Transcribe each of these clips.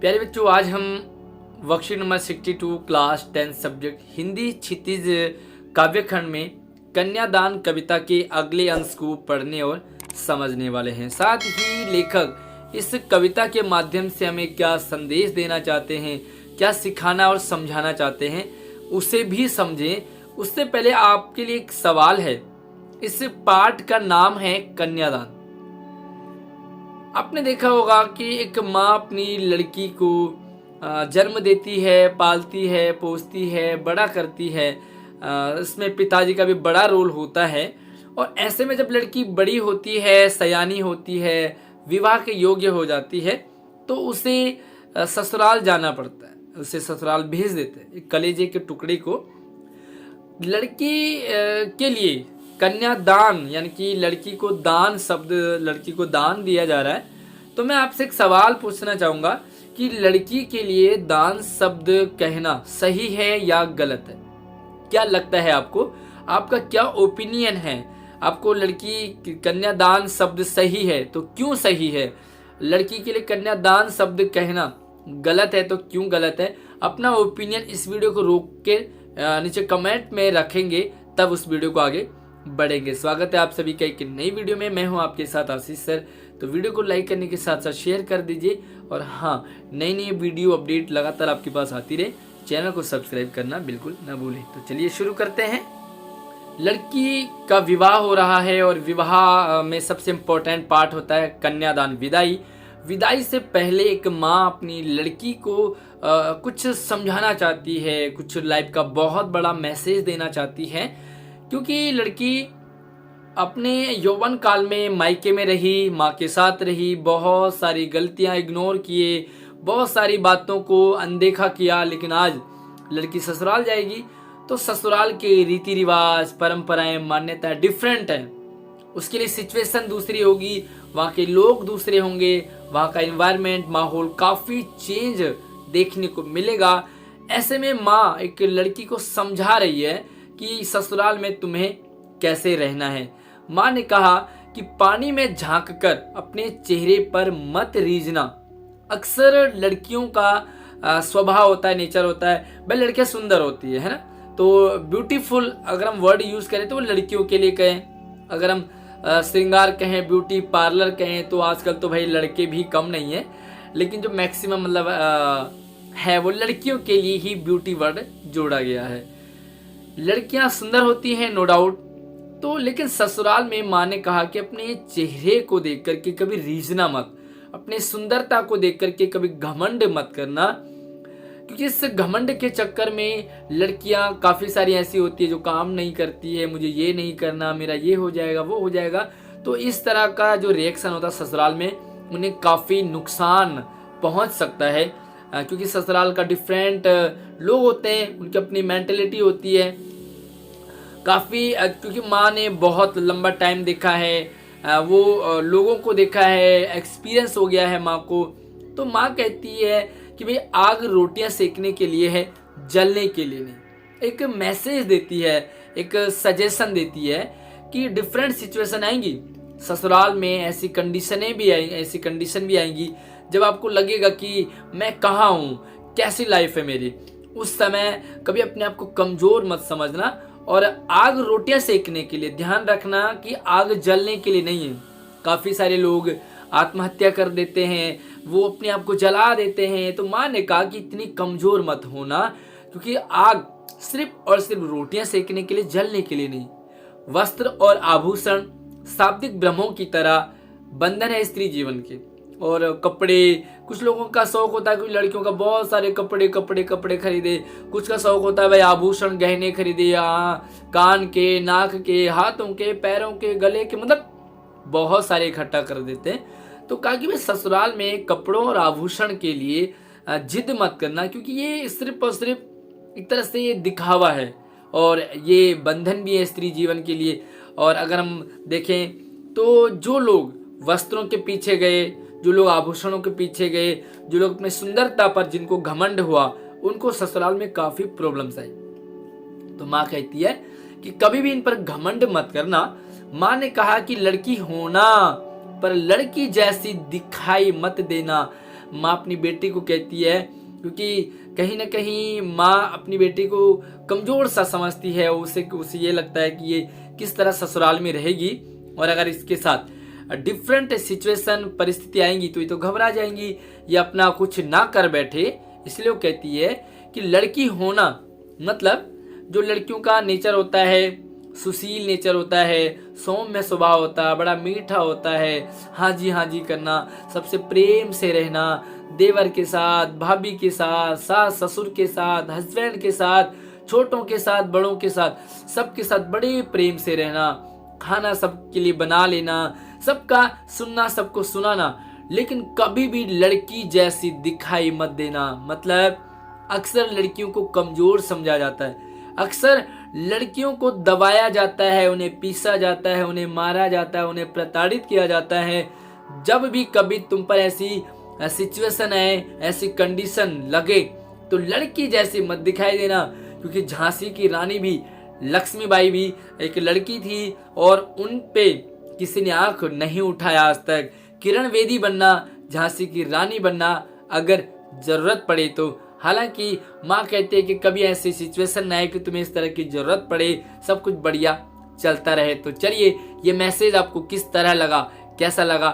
प्यारे बच्चों, आज हम worksheet number 62 class 10 subject Hindi Kshitij काव्यखंड में कन्यादान कविता के अगले अंश को पढ़ने और समझने वाले हैं। साथ ही लेखक इस कविता के माध्यम से हमें क्या संदेश देना चाहते हैं, क्या सिखाना और समझाना चाहते हैं, उसे भी समझें। उससे पहले आपके लिए एक सवाल है। इस पाठ का नाम है कन्यादान। आपने देखा होगा कि एक माँ अपनी लड़की को जन्म देती है, पालती है, पोसती है, बड़ा करती है। इसमें पिताजी का भी बड़ा रोल होता है। और ऐसे में जब लड़की बड़ी होती है, सयानी होती है, विवाह के योग्य हो जाती है, तो उसे ससुराल जाना पड़ता है। उसे ससुराल भेज देते हैं। एक कलेजे के टुकड़े को लड़की के लिए कन्यादान, यानी कि लड़की को दान शब्द, लड़की को दान दिया जा रहा है। तो मैं आपसे एक सवाल पूछना चाहूंगा कि लड़की के लिए दान शब्द कहना सही है या गलत है? क्या लगता है आपको? आपका क्या ओपिनियन है? आपको लड़की कन्यादान शब्द सही है तो क्यों सही है? लड़की के लिए कन्यादान शब्द कहना गलत है तो क्यों गलत है? अपना ओपिनियन इस वीडियो को रोक के नीचे कमेंट में रखेंगे, तब उस वीडियो को आगे बढ़ेंगे। स्वागत है आप सभी का एक नई वीडियो में। मैं हूं आपके साथ आशीष सर। तो वीडियो को लाइक करने के साथ साथ शेयर कर दीजिए। और हाँ, नई नई वीडियो अपडेट लगातार आपके पास आती रहे। चैनल को सब्सक्राइब करना बिल्कुल न भूलें। तो चलिए शुरू करते हैं। लड़की का विवाह हो रहा है और विवाह में सबसे इम्पोर्टेंट पार्ट होता है कन्यादान, विदाई। विदाई से पहले एक माँ अपनी लड़की को कुछ समझाना चाहती है, कुछ लाइफ का बहुत बड़ा मैसेज देना चाहती है। क्योंकि लड़की अपने यौवन काल में मायके में रही, माँ के साथ रही, बहुत सारी गलतियां इग्नोर किए, बहुत सारी बातों को अनदेखा किया। लेकिन आज लड़की ससुराल जाएगी तो ससुराल के रीति रिवाज, परंपराएं, मान्यता डिफरेंट है। उसके लिए सिचुएशन दूसरी होगी, वहाँ के लोग दूसरे होंगे, वहाँ का एनवायरनमेंट, माहौल काफ़ी चेंज देखने को मिलेगा। ऐसे में माँ एक लड़की को समझा रही है कि ससुराल में तुम्हें कैसे रहना है। माँ ने कहा कि पानी में झांककर अपने चेहरे पर मत रीझना। अक्सर लड़कियों का स्वभाव होता है, नेचर होता है, भाई लड़कियां सुंदर होती है ना। तो ब्यूटीफुल अगर हम वर्ड यूज करें तो वो लड़कियों के लिए कहें। अगर हम श्रृंगार कहें, ब्यूटी पार्लर कहें, तो आजकल तो भाई लड़के भी कम नहीं है, लेकिन जो मैक्सिमम मतलब है वो लड़कियों के लिए ही ब्यूटी वर्ड जोड़ा गया है। लड़कियां सुंदर होती हैं नो डाउट, तो लेकिन ससुराल में माँ ने कहा कि अपने चेहरे को देख करके कभी रीझना मत, अपने सुंदरता को देख करके कभी घमंड मत करना। क्योंकि इस घमंड के चक्कर में लड़कियां काफ़ी सारी ऐसी होती है जो काम नहीं करती है, मुझे ये नहीं करना, मेरा ये हो जाएगा, वो हो जाएगा। तो इस तरह का जो रिएक्शन होता है ससुराल में, उन्हें काफ़ी नुकसान पहुंच सकता है। क्योंकि ससुराल का डिफरेंट लोग होते हैं, उनकी अपनी मेंटेलिटी होती है काफ़ी। क्योंकि माँ ने बहुत लंबा टाइम देखा है, वो लोगों को देखा है, एक्सपीरियंस हो गया है माँ को। तो माँ कहती है कि भाई आग रोटियां सेकने के लिए है, जलने के लिए नहीं। एक मैसेज देती है, एक सजेशन देती है कि डिफरेंट सिचुएशन आएंगी ससुराल में। ऐसी कंडीशन भी आएंगी जब आपको लगेगा कि मैं कहाँ हूँ, कैसी लाइफ है मेरी। उस समय कभी अपने आप को कमजोर मत समझना। और आग रोटियां सेकने के लिए, ध्यान रखना कि आग जलने के लिए नहीं है। काफ़ी सारे लोग आत्महत्या कर देते हैं, वो अपने आप को जला देते हैं। तो माँ ने कहा कि इतनी कमजोर मत होना, क्योंकि आग सिर्फ और सिर्फ रोटियां सेकने के लिए, जलने के लिए नहीं। वस्त्र और आभूषण शाब्दिक ब्रह्मों की तरह बंधन है स्त्री जीवन के। और कपड़े, कुछ लोगों का शौक होता है, कुछ लड़कियों का बहुत सारे कपड़े खरीदे। कुछ का शौक होता है भाई आभूषण, गहने खरीदे, कान के, नाक के, हाथों के, पैरों के, गले के, मतलब बहुत सारे इकट्ठा कर देते हैं। तो कहा कि भाई ससुराल में कपड़ों और आभूषण के लिए जिद मत करना, क्योंकि ये सिर्फ और सिर्फ एक तरह से ये दिखावा है और ये बंधन भी है स्त्री जीवन के लिए। और अगर हम देखें तो जो लोग वस्त्रों के पीछे गए, जो लोग आभूषणों के पीछे गए, जो लोग अपनी सुंदरता पर जिनको घमंड हुआ, उनको ससुराल में काफी प्रॉब्लम्स आई। तो माँ कहती है कि कभी भी इन पर घमंड मत करना। माँ ने कहा कि लड़की होना पर लड़की जैसी दिखाई मत देना। माँ अपनी बेटी को कहती है, क्योंकि कहीं ना कहीं माँ अपनी बेटी को कमजोर सा समझती है। उसे ये लगता है कि ये किस तरह ससुराल में रहेगी, और अगर इसके साथ डिफरेंट सिचुएशन परिस्थिति आएंगी तो ये तो घबरा जाएंगी, ये अपना कुछ ना कर बैठे। इसलिए वो कहती है कि लड़की होना मतलब जो लड़कियों का नेचर होता है, सुशील नेचर होता है, सौम्य स्वभाव होता है, बड़ा मीठा होता है, हाँ जी करना, सबसे प्रेम से रहना, देवर के साथ, भाभी के साथ, सास ससुर के साथ, हस्बैंड के साथ, छोटों के साथ, बड़ों के साथ, सबके साथ बड़े प्रेम से रहना, खाना सबके लिए बना लेना, सबका सुनना, सबको सुनाना, लेकिन कभी भी लड़की जैसी दिखाई मत देना। मतलब अक्सर लड़कियों को कमजोर समझा जाता है, अक्सर लड़कियों को दबाया जाता है, उन्हें पीसा जाता है, उन्हें मारा जाता है, उन्हें प्रताड़ित किया जाता है। जब भी कभी तुम पर ऐसी सिचुएशन है, ऐसी कंडीशन लगे, तो लड़की जैसी मत दिखाई देना, क्योंकि झांसी की रानी भी, लक्ष्मीबाई भी एक लड़की थी और उन पे किसी ने आंख नहीं उठाया आज तक। किरण बेदी बनना, झांसी की रानी बनना अगर जरूरत पड़े तो। हालांकि माँ कहते हैं कि कभी ऐसी सिचुएशन ना आए कि तुम्हें इस तरह की जरूरत पड़े, सब कुछ बढ़िया चलता रहे। तो चलिए, ये मैसेज आपको किस तरह लगा, कैसा लगा,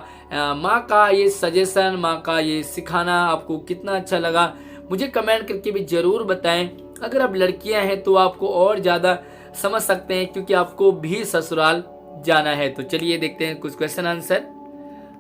माँ का ये सजेशन, माँ का ये सिखाना आपको कितना अच्छा लगा, मुझे कमेंट करके भी जरूर बताएं। अगर आप लड़कियां हैं तो आपको और ज़्यादा समझ सकते हैं, क्योंकि आपको भी ससुराल जाना है। तो चलिए देखते हैं कुछ क्वेश्चन आंसर।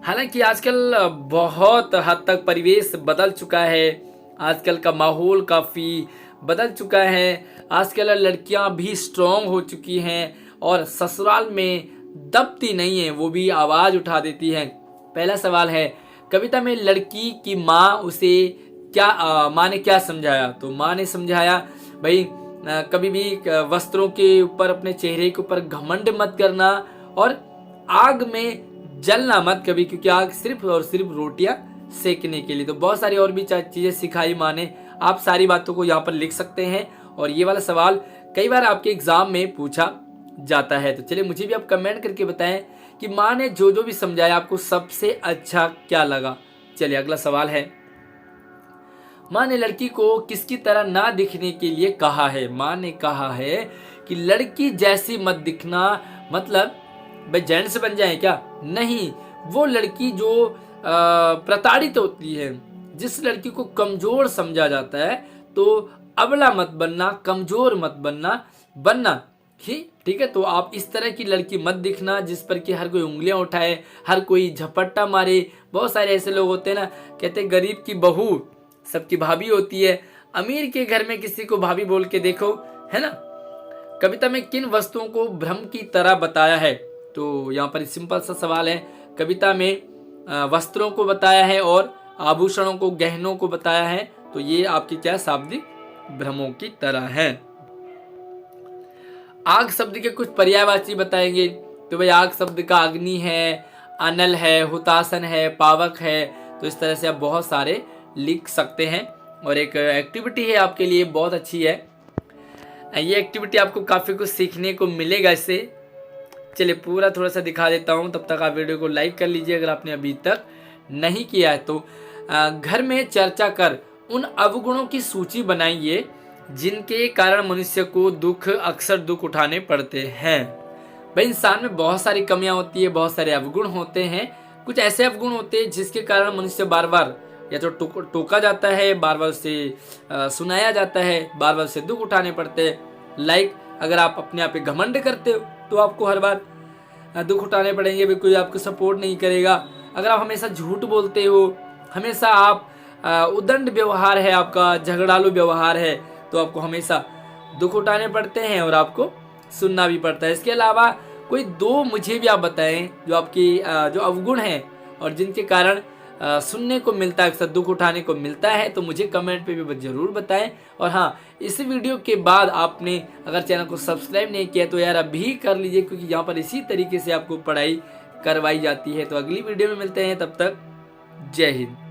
हालांकि आजकल बहुत हद तक परिवेश बदल चुका है, आजकल का माहौल काफ़ी बदल चुका है, आजकल लड़कियां भी स्ट्रॉन्ग हो चुकी हैं और ससुराल में दबती नहीं है, वो भी आवाज़ उठा देती हैं। पहला सवाल है, कविता में लड़की की माँ उसे क्या माँ ने क्या समझाया? तो माँ ने समझाया भाई कभी भी वस्त्रों के ऊपर, अपने चेहरे के ऊपर घमंड मत करना, और आग में जलना मत कभी, क्योंकि आग सिर्फ और सिर्फ रोटियां सेकने के लिए। तो बहुत सारी और भी चीजें सिखाई माँ ने। आप सारी बातों को यहाँ पर लिख सकते हैं, और ये वाला सवाल कई बार आपके एग्जाम में पूछा जाता है। तो चलिए, मुझे भी आप कमेंट करके बताएं कि माँ ने जो जो भी समझाया आपको सबसे अच्छा क्या लगा। चलिए, अगला सवाल है, माँ ने लड़की को किसकी तरह ना दिखने के लिए कहा है? माँ ने कहा है कि लड़की जैसी मत दिखना, मतलब भाई जेंट्स बन जाए क्या? नहीं, वो लड़की जो प्रताड़ित होती है, जिस लड़की को कमजोर समझा जाता है, तो अबला मत बनना, कमजोर मत बनना ठीक है। तो आप इस तरह की लड़की मत दिखना जिस पर कि हर कोई उंगलियां उठाए, हर कोई झपट्टा मारे। बहुत सारे ऐसे लोग होते हैं ना, कहते हैं गरीब की बहू सबकी भाभी होती है, अमीर के घर में किसी को भाभी बोल के देखो, है ना। कविता में किन वस्तुओं को भ्रम की तरह बताया है? तो यहाँ पर सिंपल सा सवाल है, कविता में वस्त्रों को बताया है और आभूषणों को, गहनों को बताया है, तो ये आपकी क्या शाब्दिक भ्रमों की तरह है। आग शब्द के कुछ पर्यायवाची बताएंगे, तो भाई आग शब्द का अग्नि है, अनल है, हुतासन है, पावक है। तो इस तरह से आप बहुत सारे लिख सकते हैं, और एक एक्टिविटी है आपके लिए, बहुत अच्छी है ये एक्टिविटी, आपको काफ़ी कुछ सीखने को मिलेगा इससे। चलिए, पूरा थोड़ा सा दिखा देता हूँ, तब तक आप वीडियो को लाइक कर लीजिए अगर आपने अभी तक नहीं किया है तो। घर में चर्चा कर उन अवगुणों की सूची बनाइए जिनके कारण मनुष्य को अक्सर दुख उठाने पड़ते हैं। भाई, इंसान में बहुत सारी कमियां होती है, बहुत सारे अवगुण होते हैं। कुछ ऐसे अवगुण होते हैं जिसके कारण मनुष्य बार बार या तो टोका जाता है, बार बार उसे सुनाया जाता है, बार बार उसे दुख उठाने पड़ते हैं। लाइक, अगर आप अपने आप पे घमंड करते हो तो आपको हर बार दुख उठाने पड़ेंगे, भी कोई आपको सपोर्ट नहीं करेगा। अगर आप हमेशा झूठ बोलते हो, हमेशा आप उदंड व्यवहार है आपका, झगड़ालू व्यवहार है, तो आपको हमेशा दुख उठाने पड़ते हैं और आपको सुनना भी पड़ता है। इसके अलावा कोई दो मुझे भी आप बताएं जो आपकी जो अवगुण हैं और जिनके कारण सुनने को मिलता है, अक्सर दुख उठाने को मिलता है, तो मुझे कमेंट पे भी जरूर बताएं। और हाँ, इस वीडियो के बाद आपने अगर चैनल को सब्सक्राइब नहीं किया तो यार अभी कर लीजिए, क्योंकि यहाँ पर इसी तरीके से आपको पढ़ाई करवाई जाती है। तो अगली वीडियो में मिलते हैं, तब तक जय हिंद।